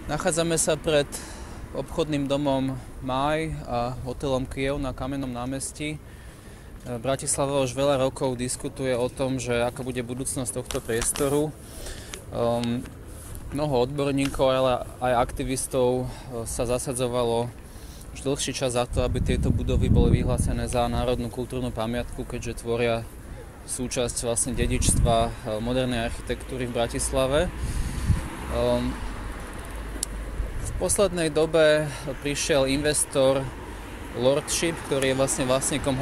Nachádzame sa pred obchodným domom Máj a hotelom Kyjev na Kamennom námestí. Bratislava už veľa rokov diskutuje o tom, že aká bude budúcnosť tohto priestoru. Mnoho odborníkov, ale aj aktivistov sa zasadzovalo už dlhší čas za to, aby tieto budovy boli vyhlásené za národnú kultúrnu pamiatku, keďže tvoria súčasť vlastne dedičstva modernej architektúry v Bratislave. V poslednej dobe prišiel investor Lordship, ktorý je vlastne vlastníkom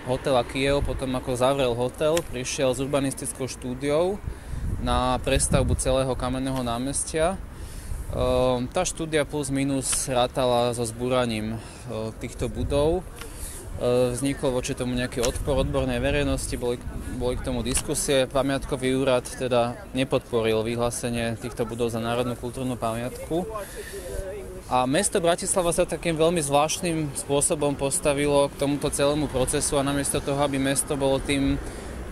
hotela Kyjev, potom ako zavrel hotel, prišiel s urbanistickou štúdiou na prestavbu celého Kamenného námestia. Tá štúdia plus minus rátala so zbúraním týchto budov. Vznikol voči tomu nejaký odpor odbornej verejnosti, boli k tomu diskusie. Pamiatkový úrad teda nepodporil vyhlásenie týchto budov za národnú kultúrnu pamiatku. A mesto Bratislava sa takým veľmi zvláštnym spôsobom postavilo k tomuto celému procesu a namiesto toho, aby mesto bolo tým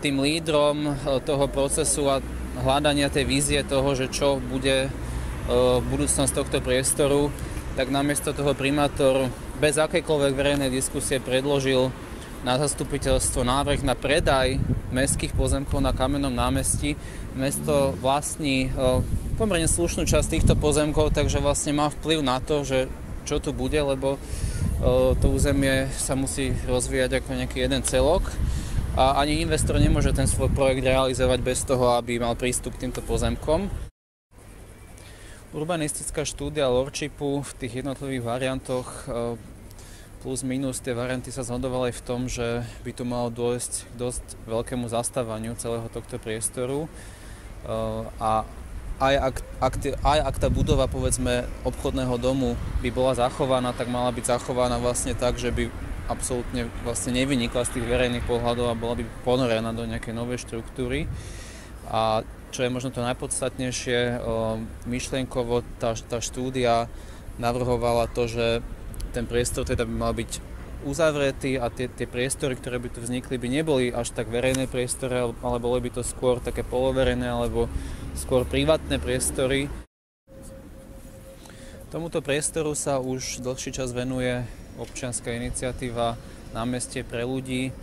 lídrom toho procesu a hľadania tej vízie toho, že čo bude budúcnosť tohto priestoru, tak namiesto toho primátor bez akejkoľvek verejnej diskusie predložil na zastupiteľstvo návrh na predaj mestských pozemkov na Kamennom námestí. Mesto vlastní pomerne slušnú časť týchto pozemkov, takže vlastne má vplyv na to, že čo tu bude, lebo to územie sa musí rozvíjať ako nejaký jeden celok a ani investor nemôže ten svoj projekt realizovať bez toho, aby mal prístup k týmto pozemkom. Urbanistická štúdia Lordshipu v tých jednotlivých variantoch plus minus tie varianty sa zhodovali v tom, že by tu malo dôjsť k dosť veľkému zastávaniu celého tohto priestoru a aj ak tá budova, povedzme, obchodného domu by bola zachovaná, tak mala byť zachovaná vlastne tak, že by absolútne vlastne nevynikla z tých verejných pohľadov a bola by ponorená do nejakej novej štruktúry. A čo je možno to najpodstatnejšie, myšlienkovo tá štúdia navrhovala to, že ten priestor teda by mal byť uzavretý a tie priestory, ktoré by tu vznikli, by neboli až tak verejné priestory, ale boli by to skôr také poloverejné alebo skôr privátne priestory. Tomuto priestoru sa už dlhší čas venuje občianska iniciatíva Námestie pre ľudí.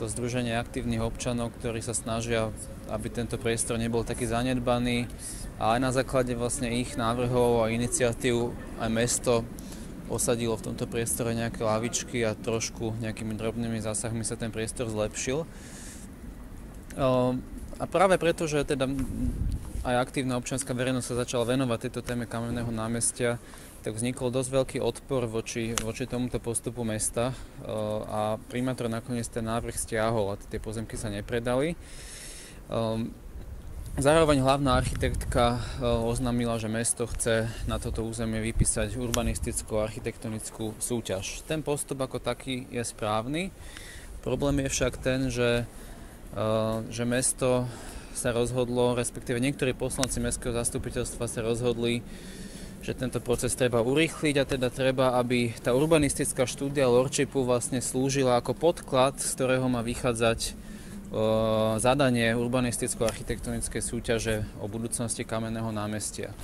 To združenie aktívnych občanov, ktorí sa snažia, aby tento priestor nebol taký zanedbaný. A aj na základe vlastne ich návrhov a iniciatív aj mesto osadilo v tomto priestore nejaké lavičky a trošku nejakými drobnými zásahmi sa ten priestor zlepšil. A práve preto, že teda aj aktívna občianska verejnosť sa začala venovať tejto téme Kamenného námestia, tak vznikol dosť veľký odpor voči tomuto postupu mesta a primátor nakoniec ten návrh stiahol a tie pozemky sa nepredali. Zároveň hlavná architektka oznámila, že mesto chce na toto územie vypísať urbanistickú a architektonickú súťaž. Ten postup ako taký je správny. Problém je však ten, že mesto sa rozhodlo, respektíve niektorí poslanci mestského zastupiteľstva sa rozhodli, že tento proces treba urýchliť a teda treba, aby tá urbanistická štúdia Lordshipu vlastne slúžila ako podklad, z ktorého má vychádzať zadanie urbanisticko-architektonickej súťaže o budúcnosti Kamenného námestia.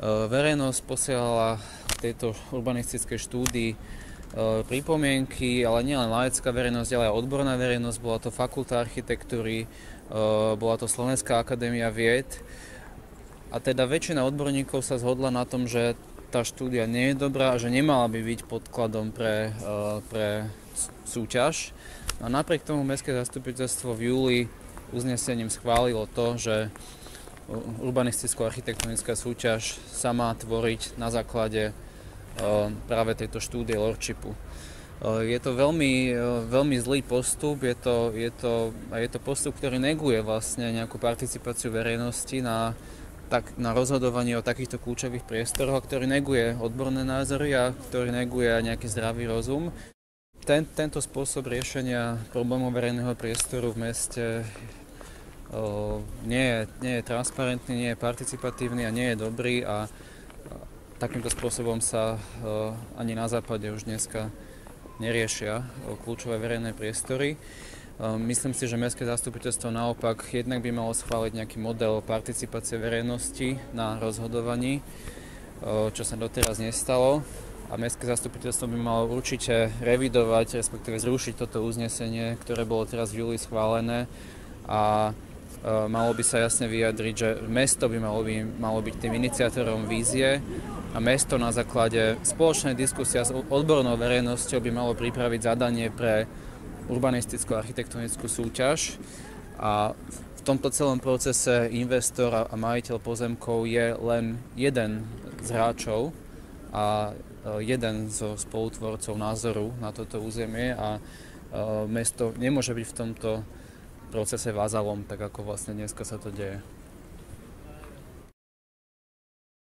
Verejnosť posielala k tejto urbanistickej štúdii pripomienky, ale nielen laická verejnosť, ale aj odborná verejnosť. Bola to Fakulta architektúry, bola to Slovenská akadémia vied. A teda väčšina odborníkov sa zhodla na tom, že tá štúdia nie je dobrá a že nemala by byť podkladom pre súťaž. A napriek tomu Mestské zastupiteľstvo v júli uznesením schválilo to, že urbanisticko-architektonická súťaž sa má tvoriť na základe práve tejto štúdie Lordshipu. Je to veľmi zlý postup, je to postup, ktorý neguje vlastne nejakú participáciu verejnosti na rozhodovanie o takýchto kľúčových priestoroch, ktorý neguje odborné názory a ktorý neguje nejaký zdravý rozum. Tento spôsob riešenia problémov verejného priestoru v meste nie je transparentný, nie je participatívny a nie je dobrý a takýmto spôsobom sa ani na západe už dneska neriešia kľúčové verejné priestory. Myslím si, že Mestské zastupiteľstvo naopak jednak by malo schváliť nejaký model participácie verejnosti na rozhodovaní čo sa doteraz nestalo. A mestské zastupiteľstvo by malo určite revidovať, respektíve zrušiť toto uznesenie, ktoré bolo teraz v júli schválené a malo by sa jasne vyjadriť, že mesto by malo byť tým iniciátorom vízie a mesto na základe spoločnej diskusie s odbornou verejnosťou by malo pripraviť zadanie pre urbanistickú a architektonickú súťaž a v tomto celom procese investor a majiteľ pozemkov je len jeden z hráčov a jeden zo spolutvorcov názoru na toto územie a mesto nemôže byť v tomto procese vázalom, tak ako vlastne dneska sa to deje.